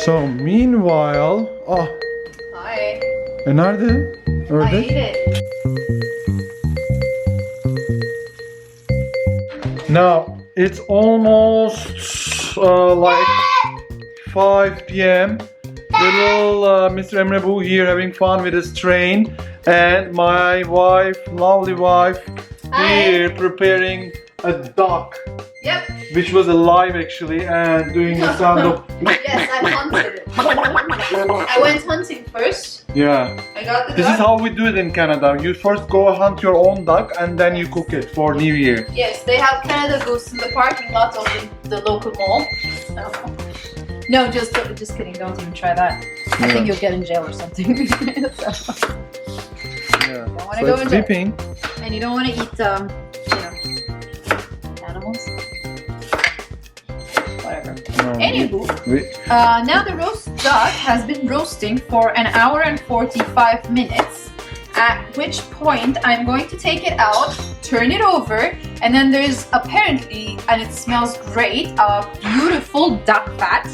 So meanwhile, Hi. nerede? I Ördek? ate it. Now it's almost like 5 p.m. Little Mr. Emre Bu here having fun with his train, and my wife, lovely wife, here preparing a duck, Yep. which was alive actually, and doing the sound of Yes, I hunted it. I went hunting first. yeah. I got the This duck. is how we do it in Canada. You first go hunt your own duck and then you cook it for New Year. Yes, they have Canada Goose in the parking lot of the local mall. No, just kidding. Don't even try that. I think you'll get in jail or something. Yeah. Don't wanna So go it's in there. dripping. And you don't want to eat, animals. Whatever. No, Anywho, we- now the roast duck has been roasting for an hour and 45 minutes. At which point I'm going to take it out, turn it over, and then there's apparently, and it smells great, beautiful duck fat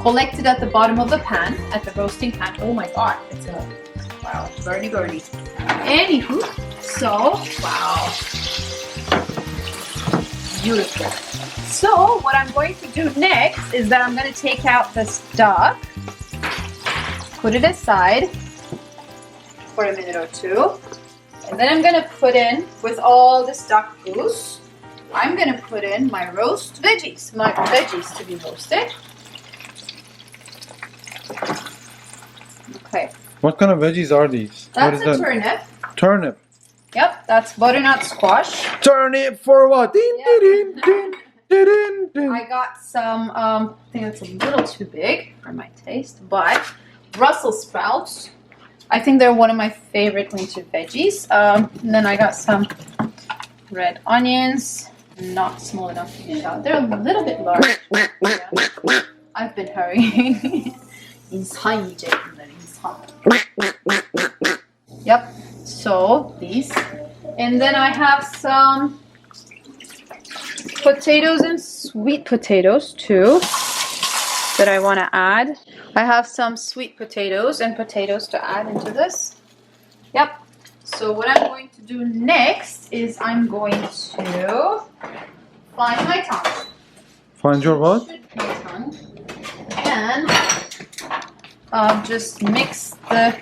collected at the bottom of the pan, at the roasting pan. Oh my god, it's a wow, burny. Anywho, so wow, beautiful. So what I'm going to do next is that I'm going to take out this duck, put it aside for a minute or two, and then I'm going to put in, with all this duck goose, I'm going to put in my roast veggies, my veggies to be roasted. Okay, What kind of veggies are these? What that's is a that? turnip. Turnip. Yep, that's butternut squash. Turnip for what? Din, Yeah. din, din, din, din, din. I got some, I think it's a little too big for my taste, but Brussels sprouts. I think they're one of my favorite winter veggies. And then I got some red onions, not small enough to eat out. They're a little bit large. Yeah. I've been hurrying. İnsan yiyecek bunları, insan. Yep, so these. And then I have some potatoes and sweet potatoes too that I want to add. I have some sweet potatoes and potatoes to add into this. Yep. So what I'm going to do next is I'm going to find my tongue. Find your what? My tongue. And just mix the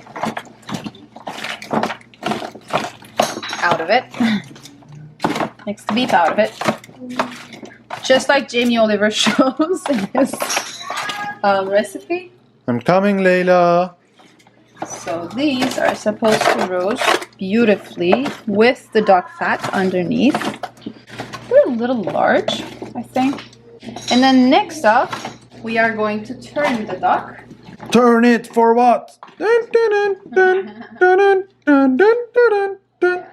out of it. Mix the beef out of it. Just like Jamie Oliver shows in his recipe. I'm coming, Layla. So these are supposed to roast beautifully with the duck fat underneath. They're a little large, I think. And then next up, we are going to turn the duck. Turn it for what? Dun, dun, dun, dun, dun, dun, dun, dun, dun, dun.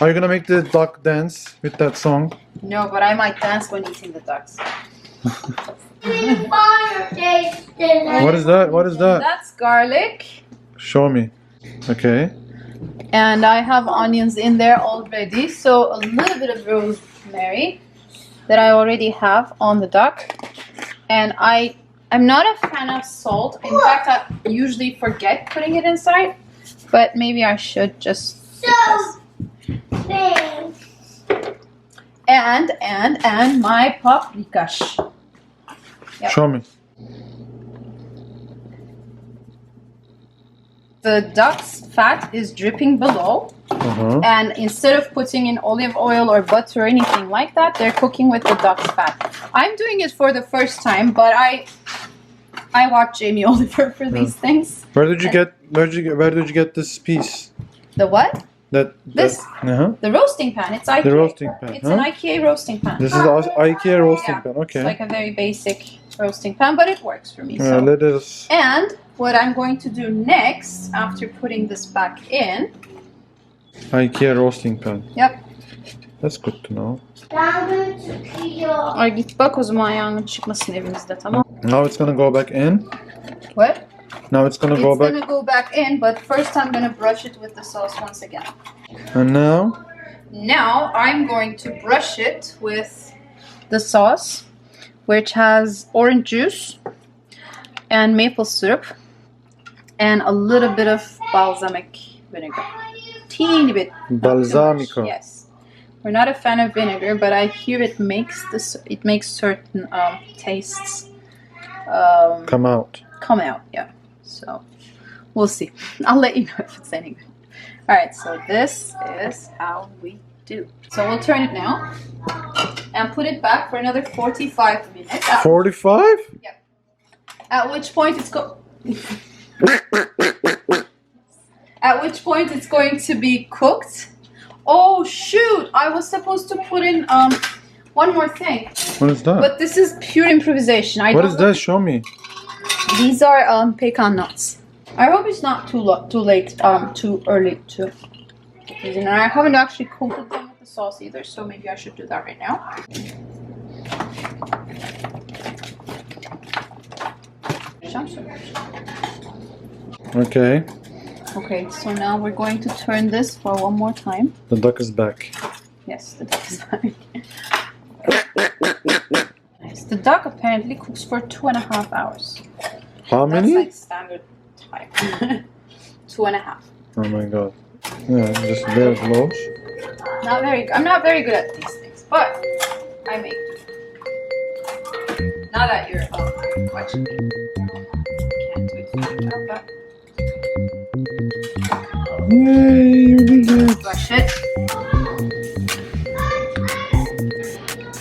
Are you gonna make the duck dance with that song? No, but I might dance when eating the ducks. What is that? What is that? That's garlic. Show me. Okay. And I have onions in there already. So a little bit of rosemary that I already have on the duck. And I'm not a fan of salt. In fact, I usually forget putting it inside. But maybe I should just because. And my paprika. Yep. Show me. The duck's fat is dripping below. And instead of putting in olive oil or butter or anything like that, they're cooking with the duck's fat. I'm doing it for the first time, but I watch Jamie Oliver for these things. Where did you get this piece? The what? This? The roasting pan. It's IKEA. The roasting pan. It's an IKEA roasting pan. This is IKEA roasting Yeah, pan. It's Okay. like a very basic roasting pan, but it works for me. So. Let us. And what I'm going to do next, after putting this back in. IKEA roasting pan. Yep. That's good to know. Ay git bak o zaman yangın çıkmasın evimizde, tamam? Now it's gonna go back in. What? Now it's gonna It's go back. gonna go back in, but first I'm gonna brush it with the sauce once again. And now? Now I'm going to brush it with the sauce, which has orange juice and maple syrup and a little bit of balsamic vinegar. Teeny bit. Balsamico. Yes. We're not a fan of vinegar, but I hear it makes certain tastes Come out. Yeah. So we'll see. I'll let you know if it's any good. Alright, so this is how we do. So we'll turn it now and put it back for another 45 minutes. 45? Yeah. At which point it's going to be cooked. Oh shoot! I was supposed to put in one more thing. What is that? But this is pure improvisation. What is that? Show me. These are pecan nuts. I hope it's not too late, too early to put these in. And I haven't actually coated them with the sauce either, so maybe I should do that right now. Okay. Okay, so now we're going to turn this for one more time. The duck is back. Yes, the duck is back. Nice. The duck apparently cooks for 2.5 hours. How many? That's like standard time. 2.5. Oh my god. Yeah, just very close. Not very. I'm not very good at these things, but I make do. Now that you're watching me, can't do it. But Yay, you did it. brush it.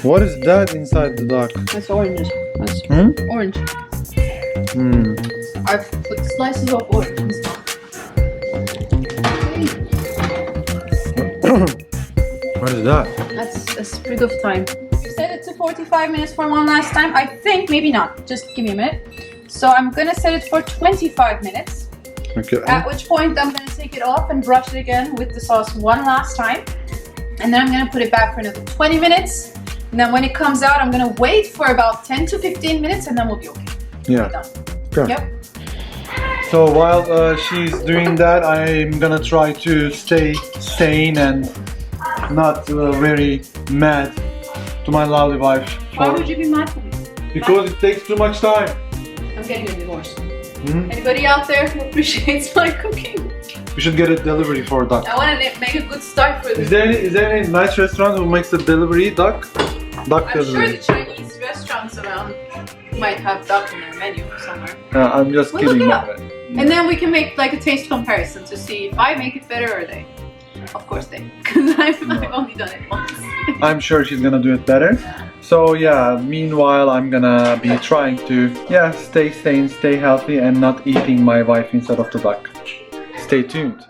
What is that inside the duck? That's orange. That's orange. I've put slices of orange. What is that? That's a sprig of thyme. Set it to 45 minutes for one last time. I think, maybe not. Just give me a minute. So I'm gonna set it for 25 minutes. Okay. At which point I'm gonna take it off and brush it again with the sauce one last time. And then I'm gonna put it back for another 20 minutes. And then when it comes out, I'm gonna wait for about 10 to 15 minutes and then we'll be okay. Yeah. Done. Okay. Yep. So while she's doing that, I'm gonna try to stay sane and not very mad to my lovely wife. Why would you be mad at me? Because it takes too much time. I'm getting a divorce. Anybody out there who appreciates my cooking? We should get a delivery for duck. I want to make a good start for this. Is there any nice restaurant who makes a delivery duck? Duck I'm delivery. sure the Chinese restaurants around might have duck in their menu somewhere. I'm just We'll kidding. look it up. And then we can make like a taste comparison to see if I make it better or they. Of course they, because I've only done it once. I'm sure she's gonna do it better. So yeah, meanwhile I'm gonna be trying to stay sane, stay healthy and not eating my wife instead of the duck. Stay tuned.